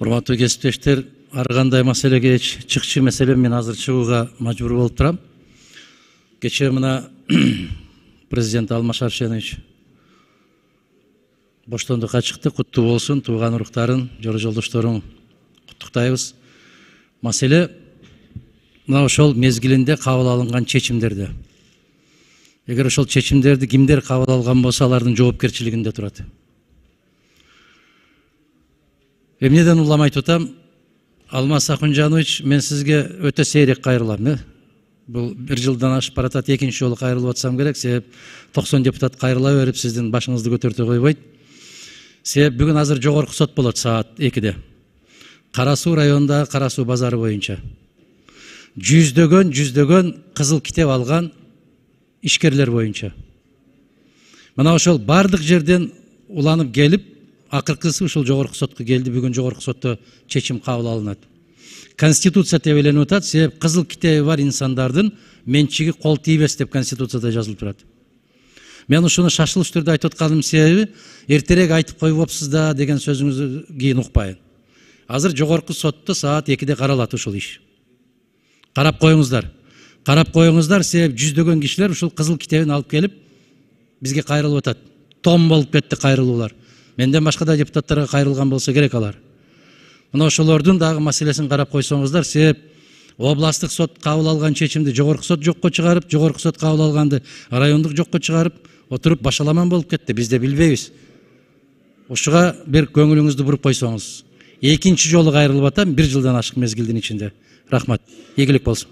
Урматтуу кесиптештер, ар кандай маселеге чыкчы маселе мен азыр чыгууга мажбур болуп турам. Кечээ мына президент Алмаз Шаршенович боштондукка чыкты. Куттуу болсун, тууган уруктарын, жора жолдошторун куттуктайбыз. Маселе мына ошол мезгилинде кабыл алынган чечимдерде. Эгер ошол чечимдерди кимдер кабыл алган болсо, алардын жоопкерчилигинде турат. Эмнеден улам айтып атам? Алмаз Акунжанович, мен сизге өтө сейрек кайрылам. Бул бир жылдан ашып баратат, экинчи жолу кайрылып атсам керек. Себеп 90 депутат кайрыла берип сиздин башыңызды көтөртө койбойт. Себеп бүгүн азыр жогорку сот болот саат 2-де. Кара Суу районундагы Кара Суу базары боюнча жүздөгөн кызыл китеп алган ишкерлер боюнча. Мына ошол бардык жерден уланып келип, акыркысы ушул жогорку сотко келди. Бүгүн жогорку сотто чечим кабыл алынат. Конституция тебеленип атат. Себеп кызыл китеби бар инсандардын менчиги кол тийбес деп Конституцияда жазылып турат. Мен ушуну шашылыш түрдө айтып атканым себеби, эртерээк айтып койбопсуз да деген сөзүңүздү кийин укпайын. Азыр жогорку сотто саат 2-де каралат ушул иш. Карап коюңуздар. Карап коюңуздар, себеп жүздөгөн кишилер ушул кызыл китебин алып келип бизге кайрылып атат. Том болуп кетти кайрылуулар. Менден башка да депутаттарга кайрылган болсо керек алар. Мына ошолордун дагы маселесин карап койсоңуздар, себеп областтык сот кабыл алган чечимди жогорку сот жокко чыгарып, жогорку сот кабыл алганды райондук жокко чыгарып, отуруп башаламан болуп кетти. Биз де билбейбиз. Ушуга бир көңүлүңүздү буруп койсоңуз. Экинчи жолу кайрылып атам, 1 жылдан ашык мезгилдин ичинде. Рахмат. Ийгилик болсун.